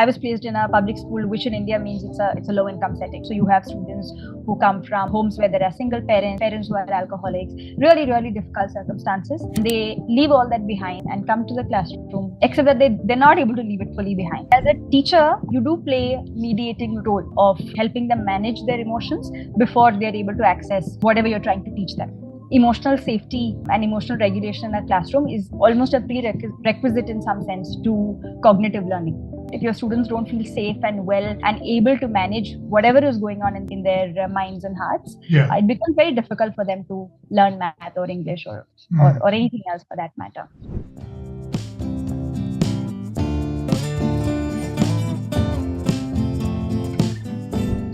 I was placed in a public school, which in India means it's a low income setting. So you have students who come from homes where there are single parents who are alcoholics, really, really difficult circumstances. And they leave all that behind and come to the classroom, except that they're not able to leave it fully behind. As a teacher, you do play a mediating role of helping them manage their emotions before they're able to access whatever you're trying to teach them. Emotional safety and emotional regulation in a classroom is almost a prerequisite in some sense to cognitive learning. If your students don't feel safe and well and able to manage whatever is going on in their minds and hearts, it becomes very difficult for them to learn math or English or anything else for that matter.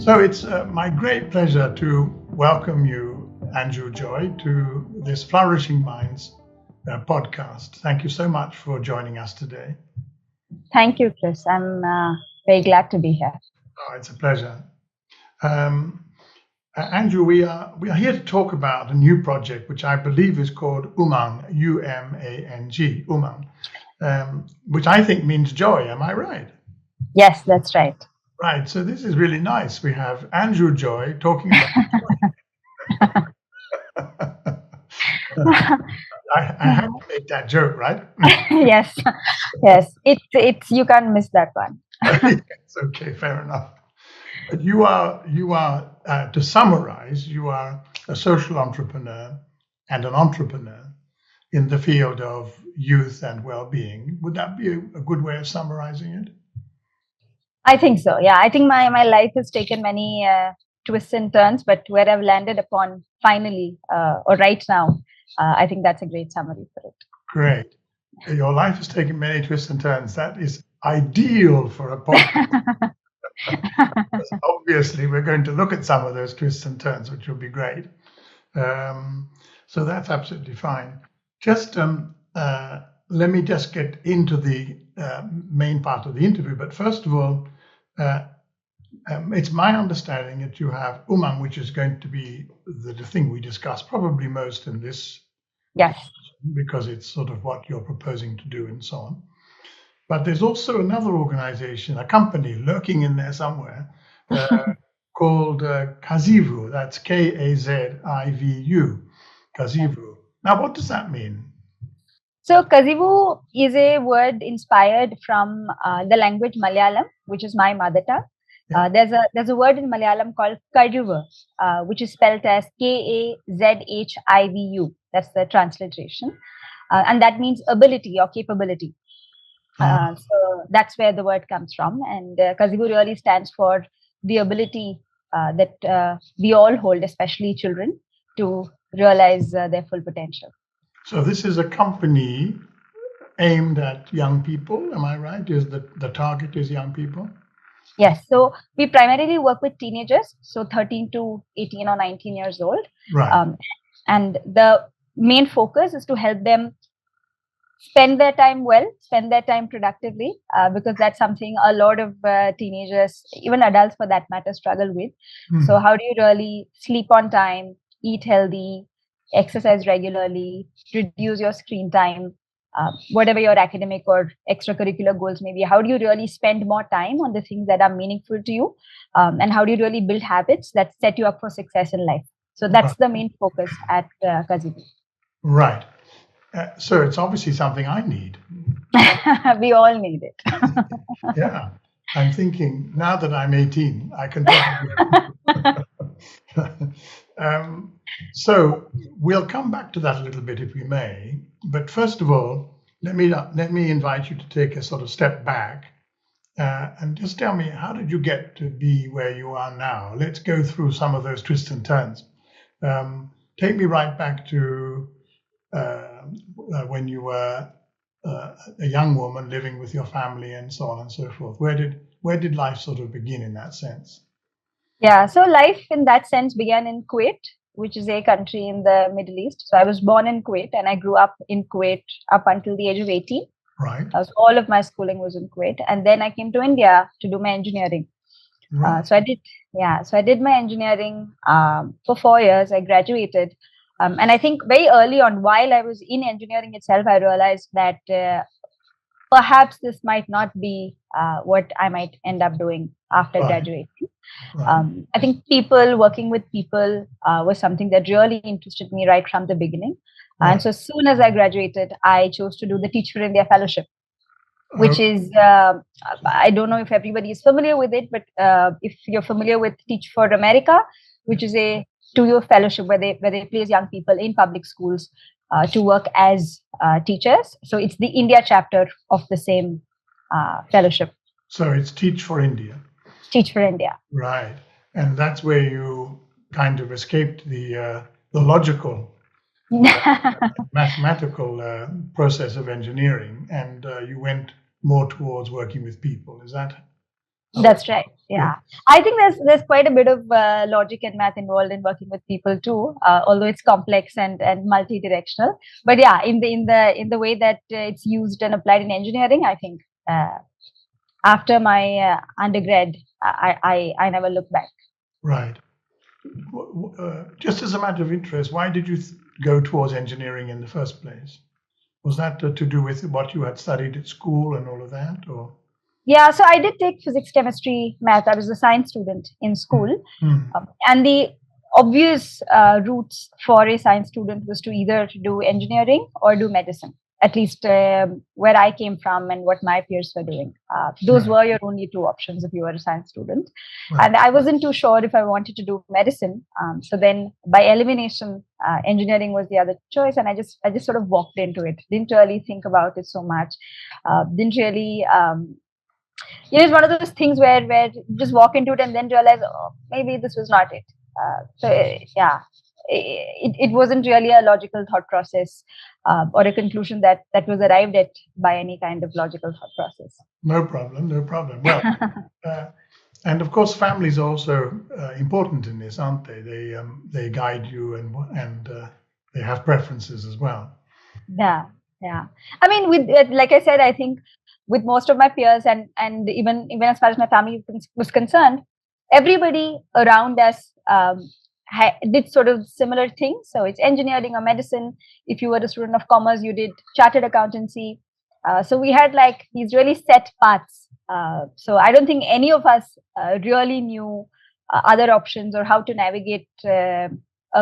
So it's my great pleasure to welcome you, Anju Joy, to this Flourishing Minds podcast. Thank you so much for joining us today. Thank you, Chris. I'm very glad to be here. Oh, it's a pleasure. Anju, we are here to talk about a new project, which I believe is called UMANG, U-M-A-N-G, UMANG, which I think means joy. Am I right? Yes, that's right. Right. So this is really nice. We have Anju Joy talking about joy. I had to make that joke, right? Yes. It's you can't miss that one. It's okay, fair enough. But you are to summarize, you are a social entrepreneur and an entrepreneur in the field of youth and well-being. Would that be a good way of summarizing it? I think so. Yeah, I think my life has taken many twists and turns, but where I've landed upon finally or right now, I think that's a great summary for it. Great. Your life has taken many twists and turns. That is ideal for a podcast. Obviously, we're going to look at some of those twists and turns, which will be great. So that's absolutely fine. Just let me just get into the main part of the interview. But first of all, it's my understanding that you have UMANG, which is going to be the thing we discuss probably most in this. Yes. Because it's sort of what you're proposing to do and so on. But there's also another organization, a company lurking in there somewhere called Kazivu. That's Kazivu. Kazivu. Now, what does that mean? So Kazivu is a word inspired from the language Malayalam, which is my mother tongue. Yeah. There's a word in Malayalam called Kazivu, which is spelled as Kazhivu. That's the transliteration, and that means ability or capability. So that's where the word comes from, and Kazivu really stands for the ability that we all hold, especially children, to realize their full potential. So this is a company aimed at young people, am I right? Is the target is young people? Yes. So we primarily work with teenagers, so 13 to 18 or 19 years old. Right. And the main focus is to help them spend their time well, spend their time productively, because that's something a lot of teenagers, even adults for that matter, struggle with. Mm-hmm. So how do you really sleep on time, eat healthy, exercise regularly, reduce your screen time, whatever your academic or extracurricular goals may be? How do you really spend more time on the things that are meaningful to you? And how do you really build habits that set you up for success in life? So that's the main focus at Kazivu. Right. So it's obviously something I need. We all need it. Yeah. I'm thinking now that I'm 18, I can probably. So we'll come back to that a little bit if we may. But first of all, let me invite you to take a sort of step back and just tell me, how did you get to be where you are now? Let's go through some of those twists and turns. Take me right back to when you were a young woman living with your family and so on and so forth. Where did life sort of begin in that sense? Yeah, so life in that sense began in Kuwait, which is a country in the Middle East. So I was born in Kuwait and I grew up in Kuwait up until the age of 18. Right. So all of my schooling was in Kuwait. And then I came to India to do my engineering. Right. So I did my engineering for 4 years. I graduated. And I think very early on, while I was in engineering itself, I realized that perhaps this might not be what I might end up doing after Right. graduating. Right. I think working with people was something that really interested me right from the beginning. And Right. so as soon as I graduated, I chose to do the Teach for India Fellowship, which Oh, is, I don't know if everybody is familiar with it, but if you're familiar with Teach for America, which is a 2-year fellowship where they place young people in public schools to work as teachers. So it's the India chapter of the same fellowship, so it's Teach for India. Teach for India. Right. And that's where you kind of escaped the logical, mathematical process of engineering, and you went more towards working with people. Is that? That's right. Yeah, I think there's quite a bit of logic and math involved in working with people too, although it's complex and multi-directional. But yeah, in the way that it's used and applied in engineering, I think after my undergrad, I never looked back. Right. Just as a matter of interest, why did you go towards engineering in the first place? Was that to do with what you had studied at school and all of that, or? Yeah, so I did take physics, chemistry, math. I was a science student in school. And the obvious routes for a science student was to either do engineering or do medicine, at least where I came from and what my peers were doing. Those were your only two options if you were a science student. Right. And I wasn't too sure if I wanted to do medicine. So then by elimination, engineering was the other choice. And I just sort of walked into it, didn't really think about it so much, didn't really it's one of those things where you just walk into it and then realize, oh, maybe this was not it. Yeah, it wasn't really a logical thought process or a conclusion that was arrived at by any kind of logical thought process. No problem. Well, and of course, families are also important in this, aren't they? They guide you and they have preferences as well. Yeah. I mean, with like I said, I think with most of my peers and even as far as my family was concerned, everybody around us did sort of similar things. So it's engineering or medicine. If you were a student of commerce, you did chartered accountancy. So we had like these really set paths. So I don't think any of us really knew other options or how to navigate a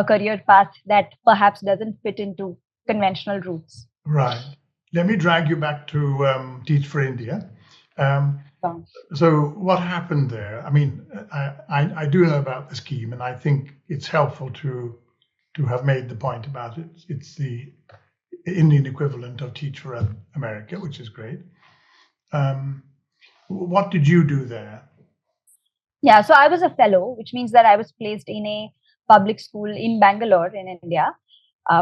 career path that perhaps doesn't fit into conventional routes. Right. Let me drag you back to Teach for India. So what happened there? I mean, I do know about the scheme, and I think it's helpful to have made the point about it. It's the Indian equivalent of Teach for America, which is great. What did you do there? Yeah, so I was a fellow, which means that I was placed in a public school in Bangalore in India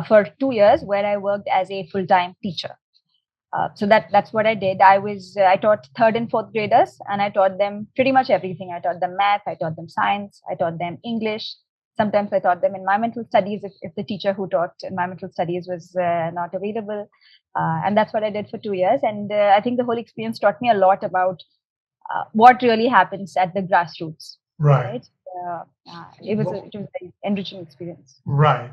for 2 years, where I worked as a full-time teacher. So that's what I did. I taught third and fourth graders, and I taught them pretty much everything. I taught them math, I taught them science, I taught them English. Sometimes I taught them environmental studies if the teacher who taught environmental studies was not available. And that's what I did for 2 years. And I think the whole experience taught me a lot about what really happens at the grassroots. Right. It was an enriching experience. Right.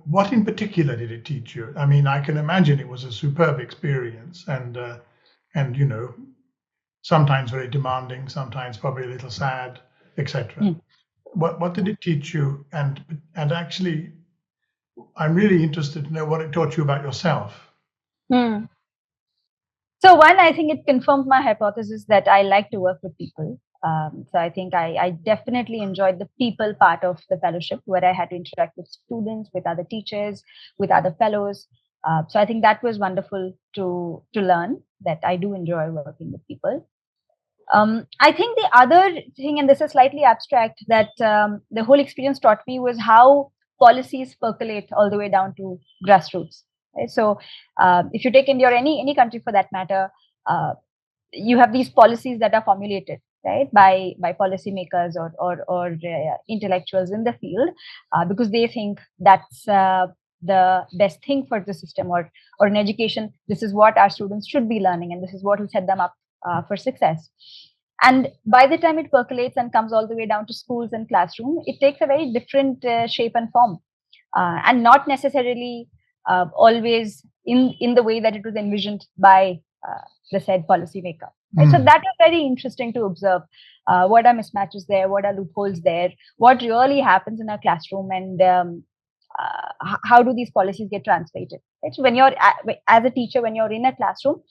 What in particular did it teach you? I mean, I can imagine it was a superb experience, and you know, sometimes very demanding, sometimes probably a little sad, etc. What did it teach you? And actually, I'm really interested to know what it taught you about yourself. So one, I think it confirmed my hypothesis that I like to work with people. So I think I definitely enjoyed the people part of the fellowship, where I had to interact with students, with other teachers, with other fellows. So I think that was wonderful to learn that I do enjoy working with people. I think the other thing, and this is slightly abstract, that the whole experience taught me was how policies percolate all the way down to grassroots. Right? So if you take India or any country for that matter, you have these policies that are formulated, right, by policymakers or intellectuals in the field, because they think that's the best thing for the system, or in education, this is what our students should be learning, and this is what will set them up for success. And by the time it percolates and comes all the way down to schools and classroom, it takes a very different shape and form, and not necessarily always in the way that it was envisioned by the said policymaker. Right? So that was very interesting to observe. What are mismatches there? What are loopholes there? What really happens in a classroom, and how do these policies get translated? Right? So when you're as a teacher, when you're in a classroom,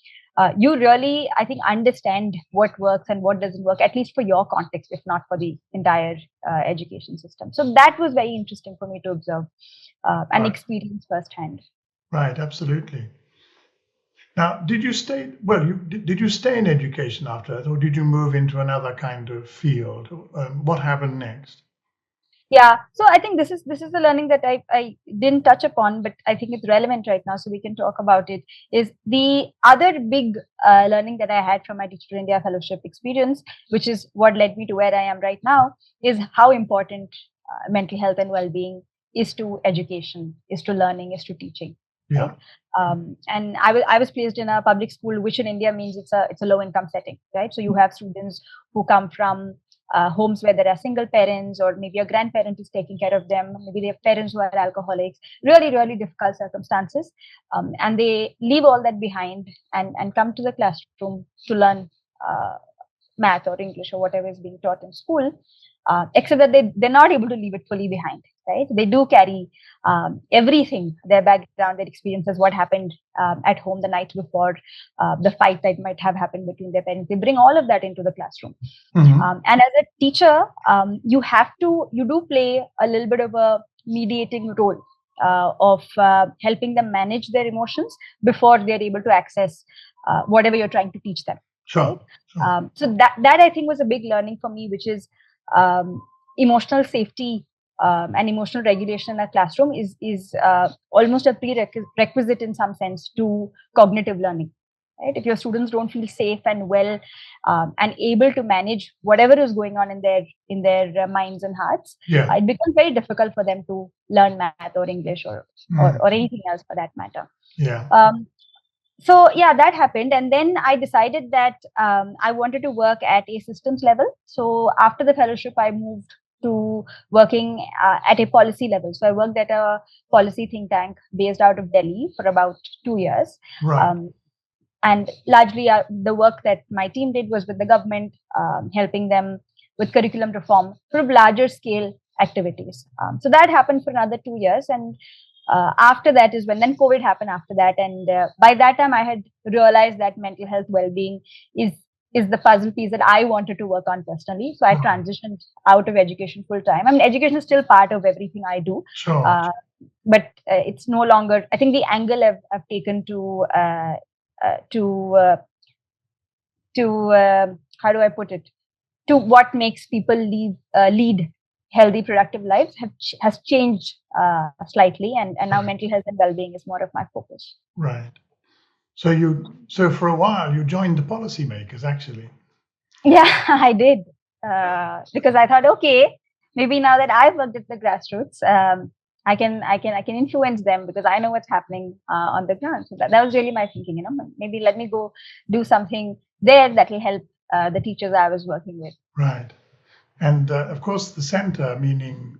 you really, I think, understand what works and what doesn't work, at least for your context, if not for the entire education system. So that was very interesting for me to observe and experience firsthand. Right, absolutely. Now, did you stay? Well, did you stay in education after that, or did you move into another kind of field? What happened next? Yeah, so I think this is the learning that I didn't touch upon, but I think it's relevant right now, so we can talk about it. Is the other big learning that I had from my Digital India Fellowship experience, which is what led me to where I am right now, is how important mental health and well-being is to education, is to learning, is to teaching. Yeah. Right? And I was placed in a public school, which in India means it's a low income setting, right? So you have students who come from homes where there are single parents, or maybe a grandparent is taking care of them. Maybe they have parents who are alcoholics. Really, really difficult circumstances, and they leave all that behind and come to the classroom to learn math or English or whatever is being taught in school. Except that they're not able to leave it fully behind, right? They do carry everything, their background, their experiences, what happened at home the night before, the fight that might have happened between their parents. They bring all of that into the classroom. And as a teacher, you do play a little bit of a mediating role of helping them manage their emotions before they're able to access whatever you're trying to teach them. Sure. Right? Sure. So that I think was a big learning for me, which is emotional safety and emotional regulation in a classroom is almost a prerequisite in some sense to cognitive learning. Right? If your students don't feel safe and well and able to manage whatever is going on in their minds and hearts, it becomes very difficult for them to learn math or English or anything else for that matter. Yeah. So yeah, that happened, and then I decided that I wanted to work at a systems level. So after the fellowship, I moved to working at a policy level. So I worked at a policy think tank based out of Delhi for about 2 years. Right. And largely the work that my team did was with the government, helping them with curriculum reform, sort of larger scale activities. So that happened for another 2 years. And after that is when then COVID happened after that. And by that time, I had realized that mental health well-being is the puzzle piece that I wanted to work on personally. So I transitioned out of education full time. I mean, education is still part of everything I do. Sure. But it's no longer, I think the angle I've taken to how do I put it? To what makes people lead healthy, productive lives has changed slightly, and now mental health and well-being is more of my focus. Right. So for a while you joined the policymakers, actually. Yeah, I did because I thought, okay, maybe now that I've worked at the grassroots, I can influence them because I know what's happening on the ground. So that was really my thinking. Maybe let me go do something there that will help the teachers I was working with. Right. And of course, the center, meaning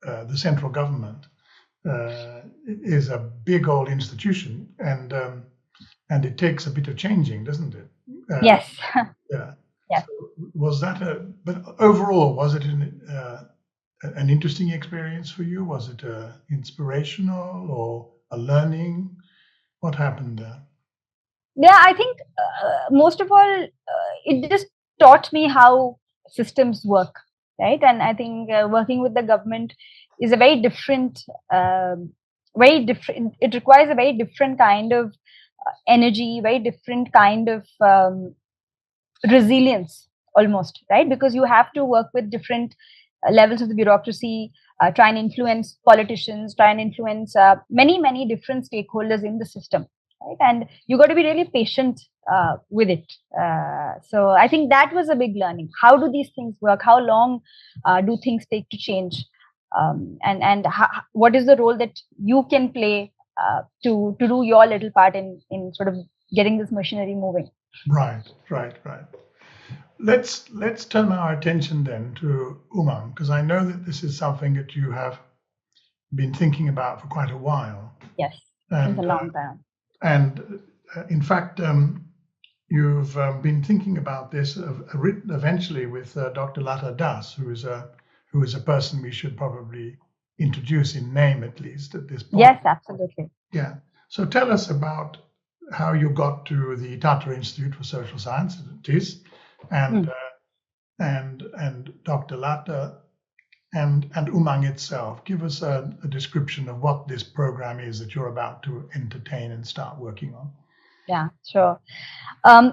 the central government, is a big old institution, and it takes a bit of changing, doesn't it? Yes. Yeah. Yeah. So was that but overall, was it an interesting experience for you? Was it inspirational or a learning? What happened there? Yeah, I think most of all, it just taught me how systems work, right? And I think working with the government is a very different, it requires a very different kind of energy, very different kind of resilience almost, right? Because you have to work with different levels of the bureaucracy, try and influence politicians, try and influence many different stakeholders in the system, right? And you got to be really patient with it. So I think that was a big learning. How do these things work? How long do things take to change? And what is the role that you can play to do your little part in sort of getting this machinery moving? Right. Let's turn our attention then to UMANG, because I know that this is something that you have been thinking about for quite a while. Yes, since a long time. And in fact, you've been thinking about this eventually with Dr. Lata Das, who is a person we should probably introduce in name at least at this point. Yes, absolutely. Yeah. So tell us about how you got to the Tata Institute for Social Sciences, and Dr. Lata and UMANG itself. Give us a description of what this program is that you're about to entertain and start working on. Yeah, sure.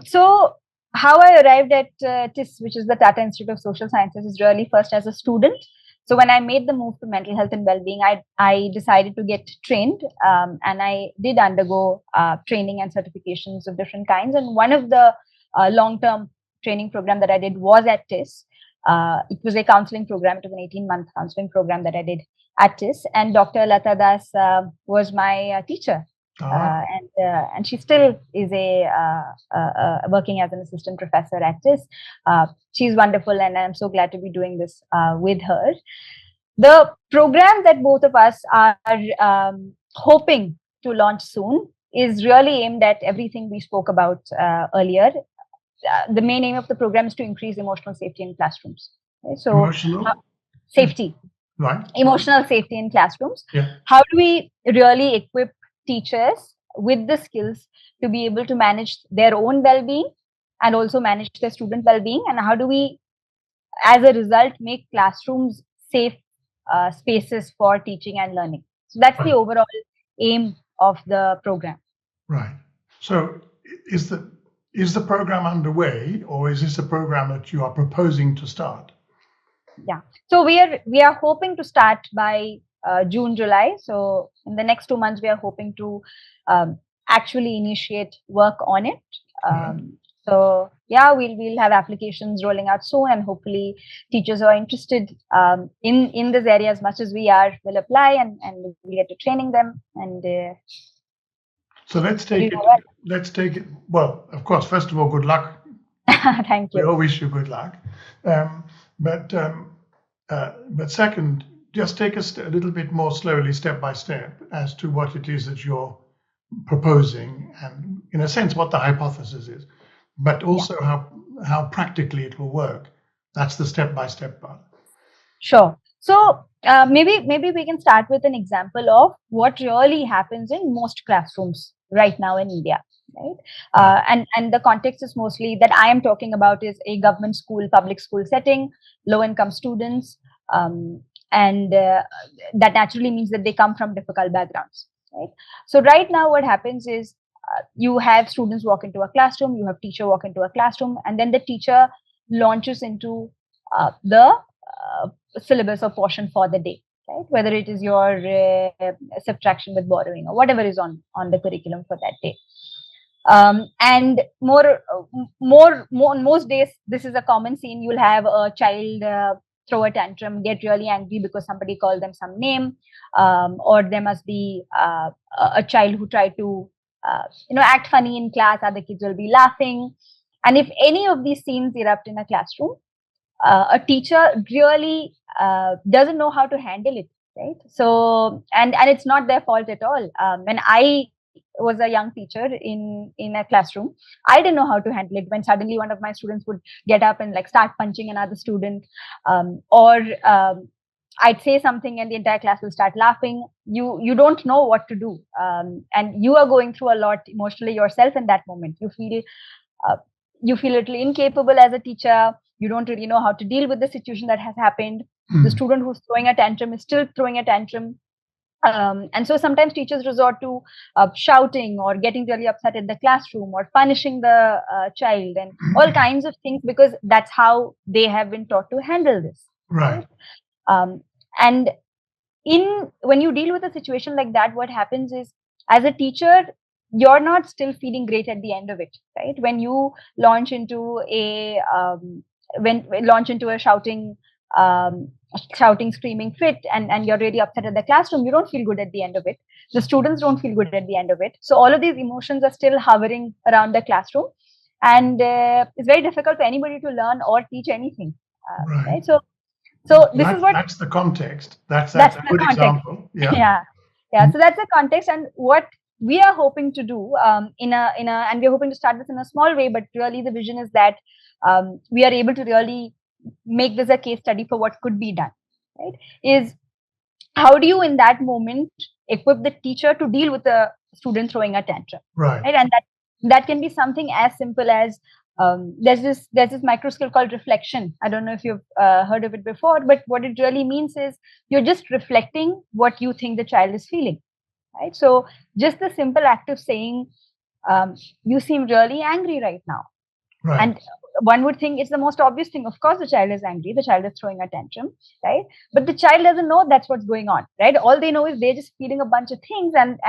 So how I arrived at TIS, which is the Tata Institute of Social Sciences, is really first as a student. So when I made the move to mental health and well-being, I decided to get trained, and I did undergo training and certifications of different kinds. And one of the long-term training program that I did was at TIS. It was a counseling program. It was an 18-month counseling program that I did at TIS. And Dr. Lata Das was my teacher. And she still is working as an assistant professor at TIS. She's wonderful, and I'm so glad to be doing this with her. The program that both of us are hoping to launch soon is really aimed at everything we spoke about earlier. The main aim of the program is to increase emotional safety in classrooms. Okay? So emotional safety, right? Emotional safety in classrooms. Yeah. How do we really equip teachers with the skills to be able to manage their own well-being and also manage their student well-being, and how do we, as a result, make classrooms safe spaces for teaching and learning? So that's the overall aim of the program. Right. So is the program underway, or is this a program that you are proposing to start? Yeah. So we are hoping to start by June, July. So in the next 2 months, we are hoping to actually initiate work on it. So yeah, we'll have applications rolling out soon, and hopefully teachers who are interested in this area as much as we are will apply, and we'll get to training them. And so let's take it. Well, of course, first of all, good luck. Thank you. We all wish you good luck. But second, just take us a little bit more slowly, step by step, as to what it is that you're proposing, and in a sense, what the hypothesis is, but also how practically it will work. That's the step by step part. Sure. So maybe we can start with an example of what really happens in most classrooms right now in India. Right. And the context is mostly that I am talking about is a government school, public school setting, low-income students, and that naturally means that they come from difficult backgrounds. Right. So right now, what happens is you have students walk into a classroom, you have teacher walk into a classroom, and then the teacher launches into the syllabus or portion for the day. Right. Whether it is your subtraction with borrowing or whatever is on the curriculum for that day. And more most days, this is a common scene. You'll have a child throw a tantrum, get really angry because somebody called them some name, or there must be a child who tried to act funny in class. Other kids will be laughing, and if any of these scenes erupt in a classroom, a teacher really doesn't know how to handle it. Right. So and it's not their fault at all. When I was a young teacher in a classroom, I didn't know how to handle it when suddenly one of my students would get up and like start punching another student, or I'd say something and the entire class will start laughing. You don't know what to do, and you are going through a lot emotionally yourself in that moment. You feel a little incapable as a teacher. You don't really know how to deal with the situation that has happened. The student who's throwing a tantrum is still throwing a tantrum. And so sometimes teachers resort to shouting or getting really upset at the classroom or punishing the child and all kinds of things, because that's how they have been taught to handle this. Right. And when you deal with a situation like that, what happens is, as a teacher, you're not still feeling great at the end of it, right? When you launch into a shouting, screaming fit, and you're really upset at the classroom, you don't feel good at the end of it. The students don't feel good at the end of it. So all of these emotions are still hovering around the classroom, and it's very difficult for anybody to learn or teach anything. Right. So that's the context. That's a good example. Yeah. So that's the context, and what we are hoping to do and we're hoping to start this in a small way, but really the vision is that we are able to really make this a case study for what could be done, right? Is how do you in that moment equip the teacher to deal with a student throwing a tantrum, Right. right? And that can be something as simple as there's this micro skill called reflection. I don't know if you've heard of it before, but what it really means is you're just reflecting what you think the child is feeling, right? So just the simple act of saying, you seem really angry right now. Right. And one would think it's the most obvious thing. Of course, the child is angry. The child is throwing a tantrum, right? But the child doesn't know that's what's going on, right? All they know is they're just feeling a bunch of things, and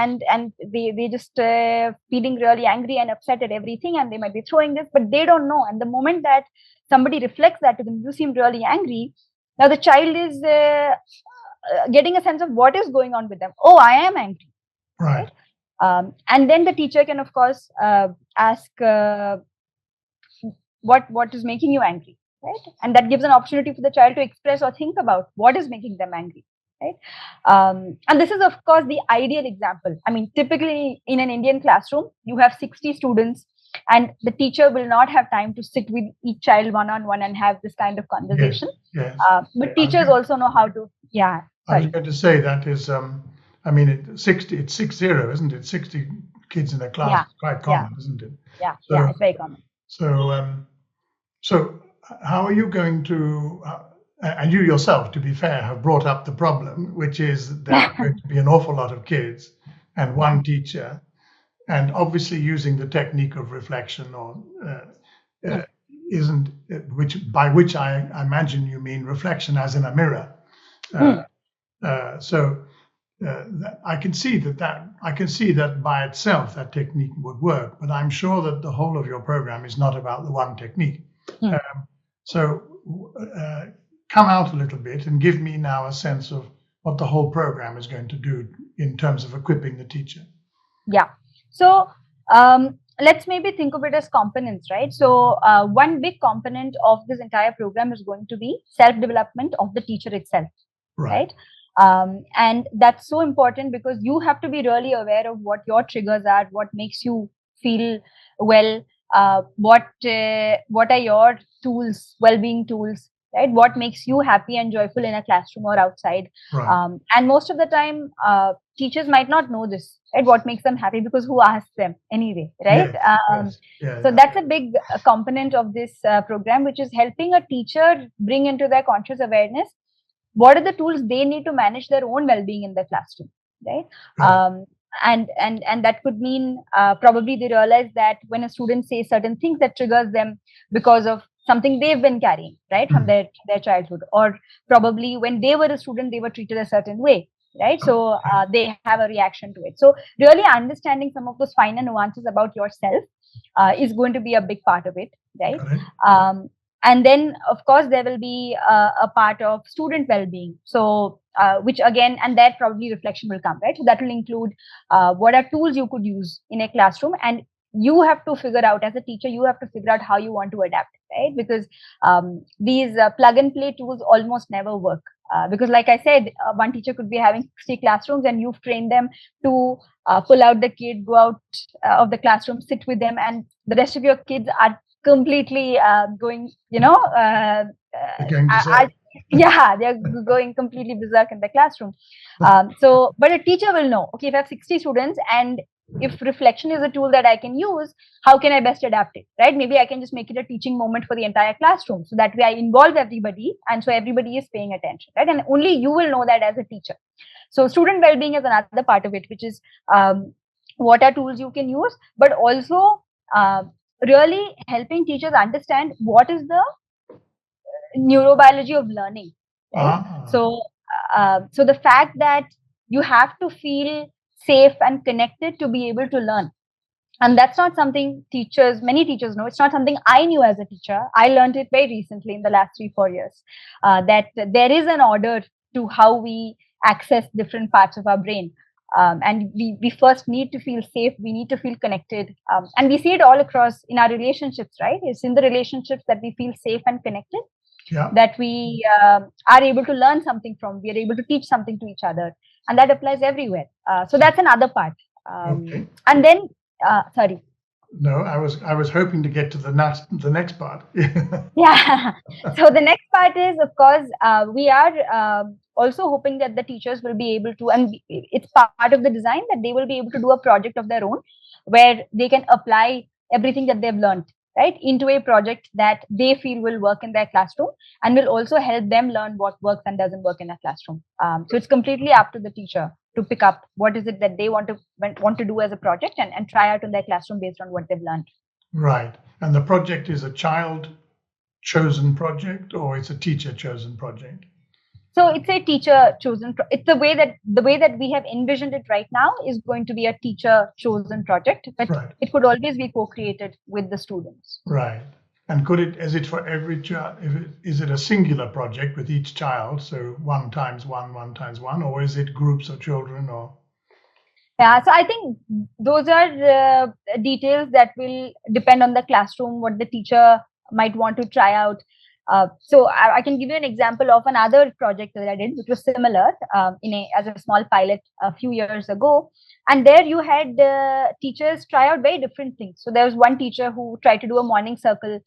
they just feeling really angry and upset at everything, and they might be throwing this, but they don't know. And the moment that somebody reflects that to them, you seem really angry. Now the child is getting a sense of what is going on with them. Oh, I am angry, Right. and then the teacher can, of course, ask. What is making you angry, right? And that gives an opportunity for the child to express or think about what is making them angry, right? And this is, of course, the ideal example. I mean, typically in an Indian classroom, you have 60 students, and the teacher will not have time to sit with each child one-on-one and have this kind of conversation. Yes. But teachers also know how to. Yeah. I was going to say that is, I mean, it's 60, isn't it? 60 kids in a class. Yeah. It's quite common, isn't it? Yeah. So, yeah, it's very common. So how are you going to, and you yourself, to be fair, have brought up the problem, which is there are going to be an awful lot of kids and one teacher, and obviously using the technique of reflection or by which I imagine you mean reflection as in a mirror. I can see that by itself that technique would work, but I'm sure that the whole of your program is not about the one technique. So come out a little bit and give me now a sense of what the whole program is going to do in terms of equipping the teacher. Yeah. So let's maybe think of it as components, right? So one big component of this entire program is going to be self-development of the teacher itself, right? And that's so important because you have to be really aware of what your triggers are, what makes you feel well, what are your tools, well-being tools, right? What makes you happy and joyful in a classroom or outside. And most of the time, teachers might not know this, right? What makes them happy, because who asks them anyway, right? So that's a big component of this program, which is helping a teacher bring into their conscious awareness what are the tools they need to manage their own well-being in the classroom, right? And that could mean probably they realize that when a student says certain things that triggers them because of something they've been carrying, right, from their childhood, or probably when they were a student, they were treated a certain way, right? So they have a reaction to it. So really understanding some of those finer nuances about yourself is going to be a big part of it, right? And then, of course, there will be a part of student well-being. So, which again, and that probably reflection will come, right? So that will include what are tools you could use in a classroom, and you have to figure out, as a teacher, you have to figure out how you want to adapt, right? Because these plug-and-play tools almost never work. Because, like I said, one teacher could be having 60 classrooms, and you've trained them to pull out the kid, go out of the classroom, sit with them, and the rest of your kids are completely going, they're going completely berserk in the classroom. But a teacher will know, okay, if I have 60 students and if reflection is a tool that I can use, how can I best adapt it, right? Maybe I can just make it a teaching moment for the entire classroom. So that way I involve everybody, and so everybody is paying attention, right? And only you will know that as a teacher. So student well-being is another part of it, which is what are tools you can use, but also really helping teachers understand what is the neurobiology of learning, right? So the fact that you have to feel safe and connected to be able to learn, and that's not something many teachers know. It's not something I knew as a teacher. I learned it very recently in the last 3-4 years, that there is an order to how we access different parts of our brain. And we first need to feel safe. We need to feel connected. And we see it all across in our relationships, right? It's in the relationships that we feel safe and connected, that we are able to learn something from. We are able to teach something to each other. And that applies everywhere. So that's another part. Okay. And then, sorry. No, I was hoping to get to the next part. Yeah. So the next part is, of course, we are also hoping that the teachers will be able to, and it's part of the design that they will be able to do a project of their own, where they can apply everything that they've learned, right, into a project that they feel will work in their classroom and will also help them learn what works and doesn't work in a classroom. So it's completely up to the teacher to pick up what is it that they want to do as a project, and try out in their classroom based on what they've learned. Right. And the project is a child chosen project, or it's a teacher chosen project? So it's a teacher chosen. It's the way that we have envisioned it right now is going to be a teacher chosen project, but Right. it could always be co-created with the students. Right. And is it for every child? Is it a singular project with each child? So 1 times 1, 1 times 1, or is it groups of children? Or Yeah, so I think those are details that will depend on the classroom, what the teacher might want to try out. So I can give you an example of another project that I did, which was similar as a small pilot a few years ago. And there you had teachers try out very different things. So there was one teacher who tried to do a morning circle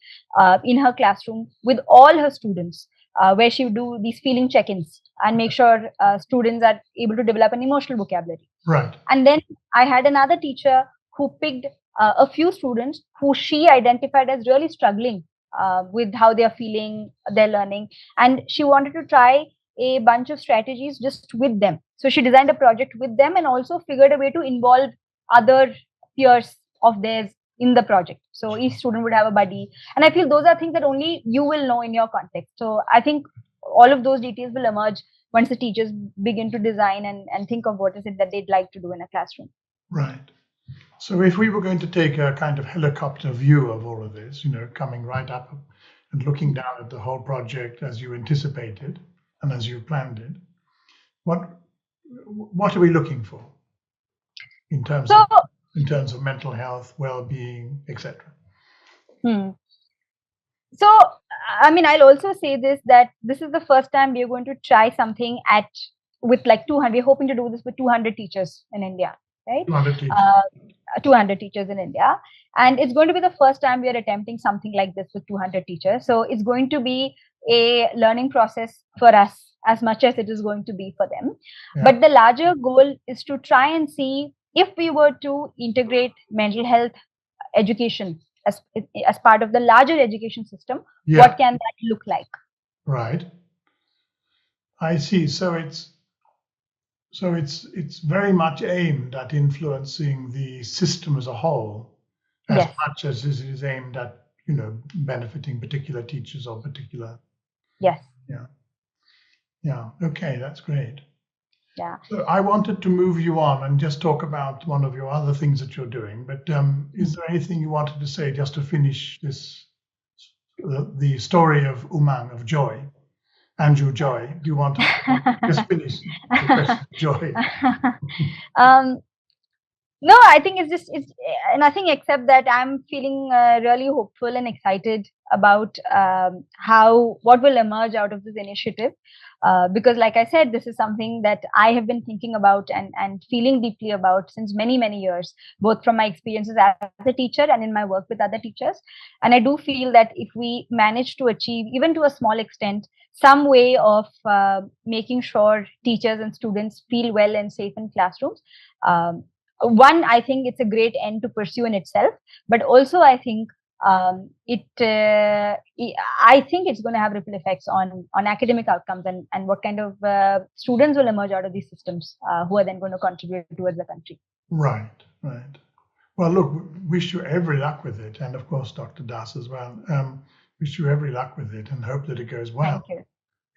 in her classroom with all her students, where she would do these feeling check-ins and make sure students are able to develop an emotional vocabulary. right. And then I had another teacher who picked a few students who she identified as really struggling with how they are feeling, their learning. And she wanted to try a bunch of strategies just with them. So she designed a project with them and also figured a way to involve other peers of theirs in the project. So each student would have a buddy. And I feel those are things that only you will know in your context. So I think all of those details will emerge once the teachers begin to design and think of what is it that they'd like to do in a classroom. Right. So if we were going to take a kind of helicopter view of all of this, coming right up and looking down at the whole project as you anticipated and as you planned it, what are we looking for in terms of mental health, well-being, etc.? So, I mean, I'll also say that this is the first time we are going to try something with like 200. We're hoping to do this with 200 teachers in India, right? 200 teachers. 200 teachers in India. And it's going to be the first time we are attempting something like this with 200 teachers. So it's going to be a learning process for us as much as it is going to be for them. Yeah. But the larger goal is to try and see if we were to integrate mental health education as part of the larger education system, yeah, what can that look like? Right. I see. So it's very much aimed at influencing the system as a whole, as yes, much as it is aimed at benefiting particular teachers or particular. Yes. Yeah. Yeah. Okay, that's great. Yeah. So I wanted to move you on and just talk about one of your other things that you're doing. But is there anything you wanted to say just to finish this, the story of UMANG, of Joy, Anju Joy? Do you want to just finish the question, Joy? No, I think it's nothing except that I'm feeling really hopeful and excited about what will emerge out of this initiative. Because like I said, this is something that I have been thinking about and feeling deeply about since many, many years, both from my experiences as a teacher and in my work with other teachers. And I do feel that if we manage to achieve, even to a small extent, some way of making sure teachers and students feel well and safe in classrooms, one, I think it's a great end to pursue in itself, but also I think I think it's going to have ripple effects on academic outcomes and what kind of students will emerge out of these systems who are then going to contribute towards the country. Right, right. Well, look, wish you every luck with it, and of course, Dr. Das as well. Wish you every luck with it, and hope that it goes well. Thank you.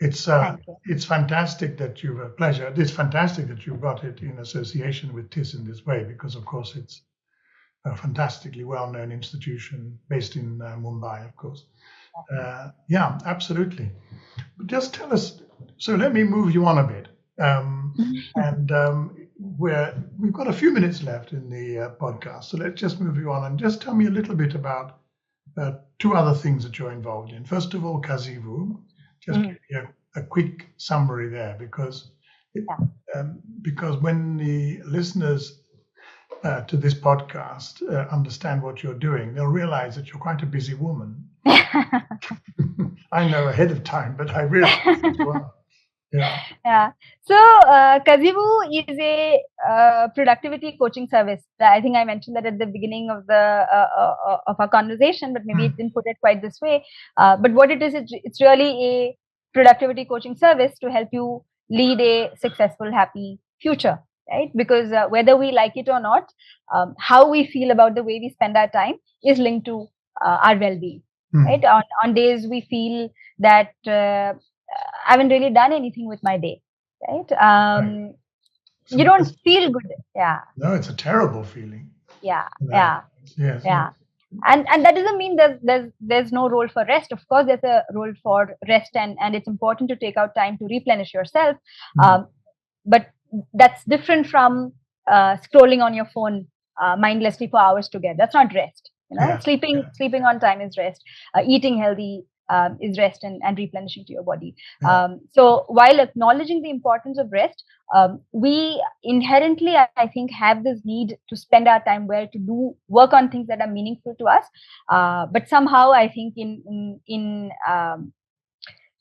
It's fantastic that you've a pleasure. It's fantastic that you've got it in association with TIS in this way, because of course it's a fantastically well-known institution based in Mumbai, of course. Yeah, absolutely. But just tell us. So let me move you on a bit, and we've got a few minutes left in the podcast. So let's just move you on and just tell me a little bit about two other things that you're involved in. First of all, Kazivu. Just give me a quick summary there, because when the listeners to this podcast understand what you're doing, they'll realize that you're quite a busy woman. I know ahead of time, but I realize that you are. Yeah. Yeah. So, Kazivu is a productivity coaching service. I think I mentioned that at the beginning of of our conversation, but maybe it didn't put it quite this way. But what it is, it's really a productivity coaching service to help you lead a successful, happy future, right? Because whether we like it or not, how we feel about the way we spend our time is linked to our well-being, right? On days we feel that I haven't really done anything with my day, right? Right. So You don't feel good. Yeah. No, it's a terrible feeling. Yeah. No. Yeah. Yes. Yeah. And that doesn't mean there's no role for rest. Of course, there's a role for rest, and it's important to take out time to replenish yourself. But that's different from scrolling on your phone mindlessly for hours together. That's not rest. You know, sleeping on time is rest. Eating healthy is rest and replenishing to your body. So while acknowledging the importance of rest, we inherently, I think, have this need to spend our time well, to do work on things that are meaningful to us. But somehow, I think in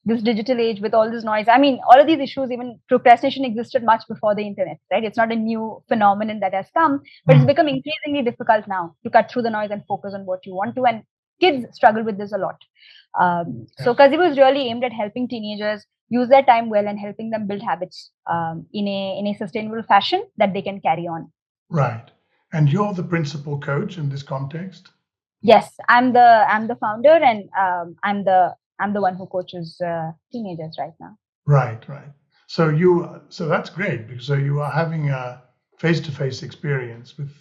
this digital age with all this noise, I mean, all of these issues, even procrastination existed much before the internet, right? It's not a new phenomenon that has come, but it's become increasingly difficult now to cut through the noise and focus on what you want to. And kids struggle with this a lot. So Kazivu is really aimed at helping teenagers use their time well and helping them build habits in a sustainable fashion that they can carry on. Right. And you're the principal coach in this context? Yes, I'm the founder, and I'm the one who coaches teenagers right now. Right. So that's great, because you are having a face-to-face experience with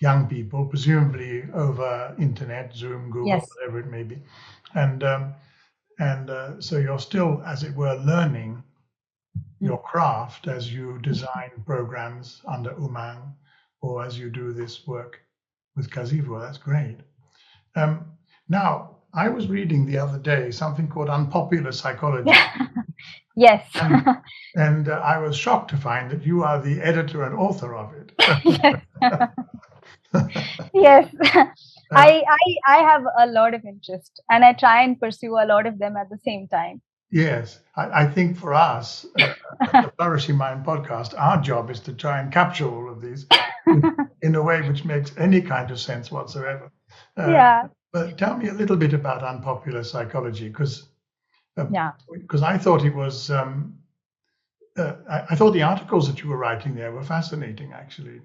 young people, presumably over internet, Zoom, Google, whatever it may be, and so you're still, as it were, learning your craft as you design programs under UMANG, or as you do this work with Kazivu. That's great. Now, I was reading the other day something called Unpopular Psychology. Yes. And I was shocked to find that you are the editor and author of it. Yes. I have a lot of interest, and I try and pursue a lot of them at the same time. Yes. I think for us, the Flourishing Mind podcast, our job is to try and capture all of these in a way which makes any kind of sense whatsoever. But tell me a little bit about Unpopular Psychology, because I thought it was, I thought the articles that you were writing there were fascinating, actually.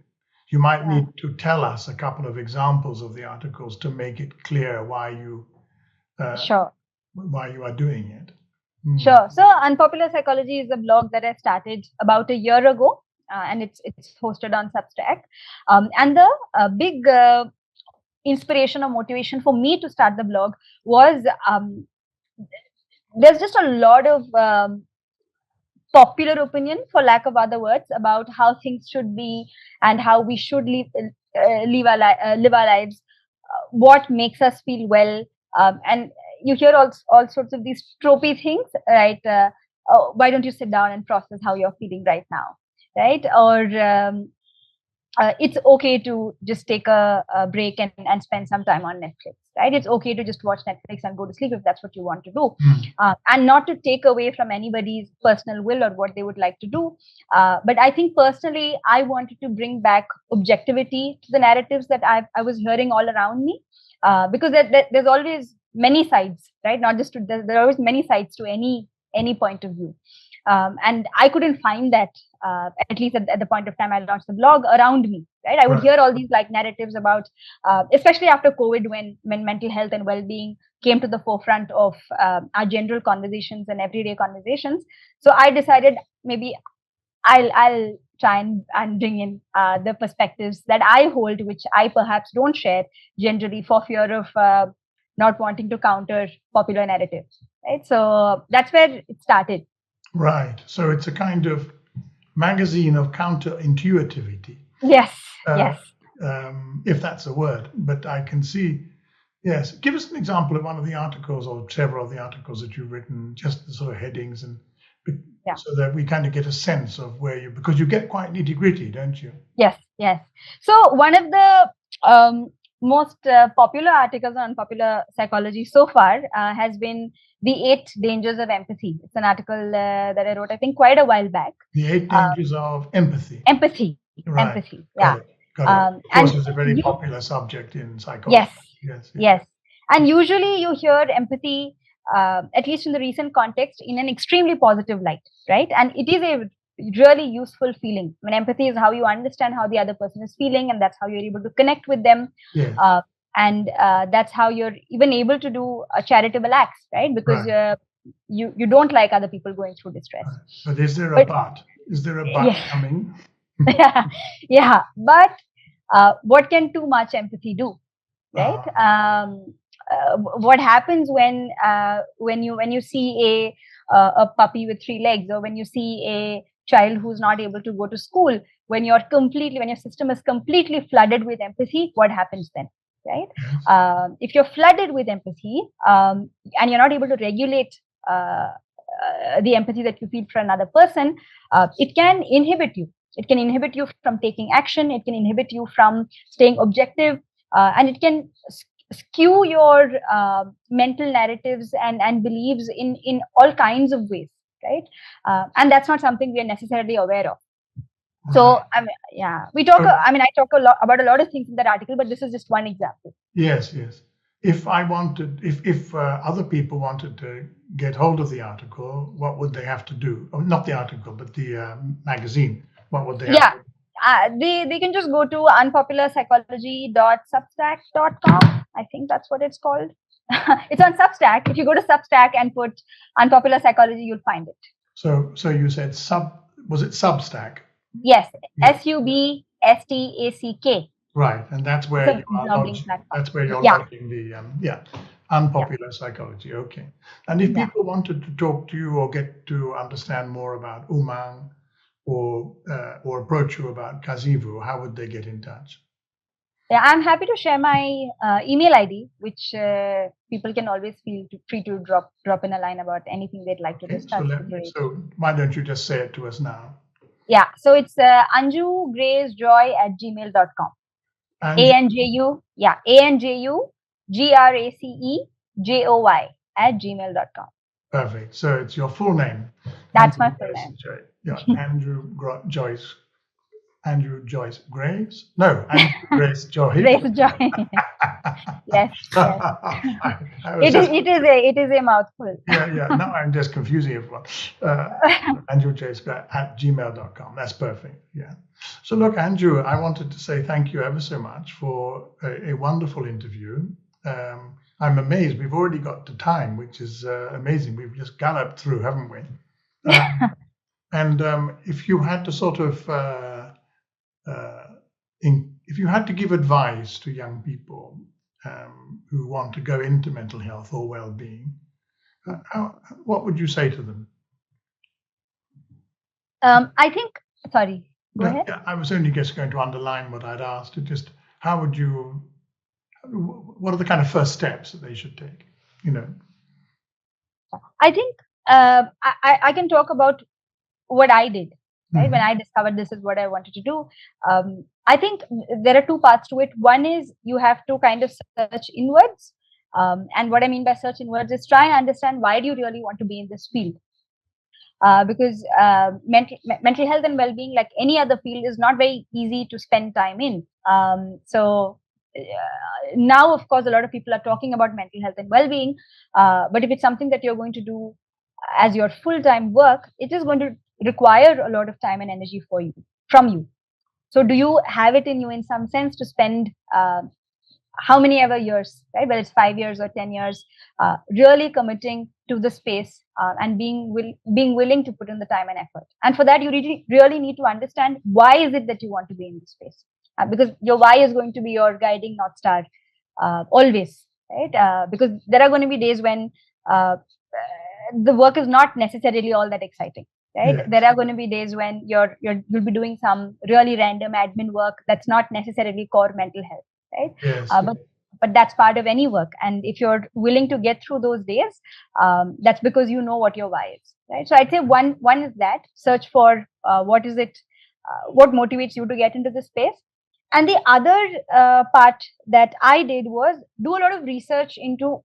You might need to tell us a couple of examples of the articles to make it clear why you are doing it. Sure. So Unpopular Psychology is a blog that I started about a year ago, and it's hosted on Substack. And the big inspiration or motivation for me to start the blog was there's just a lot of popular opinion, for lack of other words, about how things should be and how we should live our lives, what makes us feel well, and you hear all sorts of these tropey things, right? Why don't you sit down and process how you're feeling right now, right? Or it's okay to just take a break and spend some time on Netflix, right? It's okay to just watch Netflix and go to sleep if that's what you want to do, and not to take away from anybody's personal will or what they would like to do. But I think personally, I wanted to bring back objectivity to the narratives that I was hearing all around me, because there's always many sides, right? Not just there are always many sides to any point of view. And I couldn't find that, at least at the point of time I launched the blog, around me, right? I would hear all these like narratives about, especially after COVID, when mental health and well-being came to the forefront of our general conversations and everyday conversations. So I decided maybe I'll try and bring in the perspectives that I hold, which I perhaps don't share generally for fear of not wanting to counter popular narratives, right? So that's where it started. Right. So it's a kind of magazine of counterintuitivity. Yes. If that's a word, but I can see. Yes. Give us an example of one of the articles or several of the articles that you've written, just the sort of headings, and so that we kind of get a sense of where because you get quite nitty gritty, don't you? Yes. Yes. So one of the most popular articles on popular psychology so far has been The 8 Dangers of Empathy. It's an article that I wrote, I think, quite a while back. The 8 dangers of empathy. Empathy. Right. Empathy. Got Yeah. it. Got it. Of course, And it's a very you, popular subject in psychology. yes, Yes. yes. And usually you hear empathy, at least in the recent context, in an extremely positive light, right? And it is a really useful feeling. I mean, empathy is how you understand how the other person is feeling, and that's how you're able to connect with them. Yes. And that's how you're even able to do charitable acts, right? Because Right. you don't like other people going through distress. Right. But is there a But but? Is there a but yeah, coming? yeah. But what can too much empathy do, right? Uh, What happens when you see a puppy with 3 legs, or when you see a child who's not able to go to school, when your system is completely flooded with empathy, what happens then, right? yes. If you're flooded with empathy, and you're not able to regulate the empathy that you feel for another person, it can inhibit you. It can inhibit you from taking action. It can inhibit you from staying objective, and it can skew your mental narratives and beliefs in all kinds of ways, right? And that's not something we are necessarily aware of. So Right. I mean, yeah, we talk. So, I mean, I talk a lot about a lot of things in that article, but this is just one example. yes, yes. If I wanted, if other people wanted to get hold of the article, what would they have to do? Oh, not the article, but the magazine. What would they have Yeah, to? they can just go to unpopularpsychology.substack.com. I think that's what it's called. It's on Substack. If you go to Substack and put unpopular psychology, you'll find it. So you said was it Substack? Yes, Yeah. SUBSTACK. Right, and that's It's where a you are blogging lodging. platform. That's where you're Yeah, lodging the yeah, unpopular psychology. Okay, and if yeah. people wanted to talk to you or get to understand more about UMANG or approach you about Kazivu, how would they get in touch? Yeah, I'm happy to share my email ID, which people can always feel free to drop in a line about anything they'd like to Okay, discuss. Great. so why don't you just say it to us now? Yeah, so it's anjugracejoy@gmail.com. Anju, ANJU, yeah, ANJUGRACEJOY @gmail.com. perfect. So it's your full name, That's my Andrew full Joyce. name. Yeah, Joyce. Andrew Joyce Grace? No, Andrew Grace Joy. Grace Joy. Yes, yes. I was just, It is a mouthful. yeah. Now I'm just confusing everyone. Andrew Joyce at gmail.com. That's perfect. Yeah. So look, Andrew, I wanted to say thank you ever so much for a wonderful interview. I'm amazed. We've already got to time, which is amazing. We've just galloped through, haven't we? And if you had to sort of if you had to give advice to young people who want to go into mental health or well-being, what would you say to them? I think, sorry, go ahead. Yeah, I was only just going to underline what I'd asked. Just how would you? What are the kind of first steps that they should take? I think I can talk about what I did. Right, when I discovered this is what I wanted to do, I think there are two parts to it. One is you have to kind of search inwards, and what I mean by search inwards is try and understand why do you really want to be in this field. Because mental health and well-being, like any other field, is not very easy to spend time in. So now, of course, a lot of people are talking about mental health and well-being, but if it's something that you're going to do as your full-time work, it is going to require a lot of time and energy from you. So do you have it in you in some sense to spend how many ever years, right, whether it's 5 years or 10 years, really committing to the space, and being willing to put in the time and effort? And for that, you really need to understand why is it that you want to be in this space, because your why is going to be your guiding North Star always, right? Because there are going to be days when the work is not necessarily all that exciting, right? Yes. There are going to be days when you'll be doing some really random admin work that's not necessarily core mental health, right? Yes. But that's part of any work, and if you're willing to get through those days, that's because you know what your why is, right? So I'd say one is that search for what is it, what motivates you to get into this space. And the other part that I did was do a lot of research into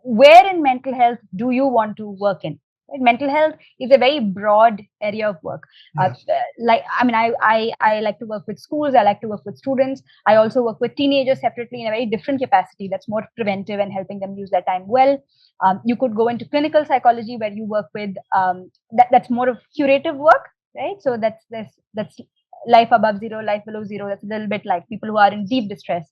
where in mental health do you want to work in. Right? Mental health is a very broad area of work. Yes. Like, I mean, I like to work with schools. I like to work with students. I also work with teenagers separately in a very different capacity. That's more preventive and helping them use their time well. You could go into clinical psychology where you work with that's more of curative work, right? So that's life above zero, life below zero. That's a little bit like people who are in deep distress.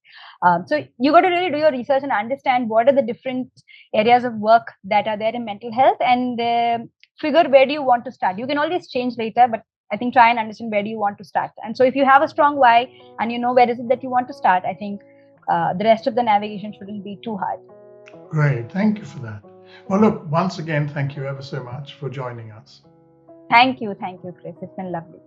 So you got to really do your research and understand what are the different areas of work that are there in mental health, and figure where do you want to start. You can always change later, but I think try and understand where do you want to start. And so if you have a strong why and you know where is it that you want to start, I think the rest of the navigation shouldn't be too hard. Great. Thank you for that. Well, look, once again, thank you ever so much for joining us. Thank you, Chris. It's been lovely.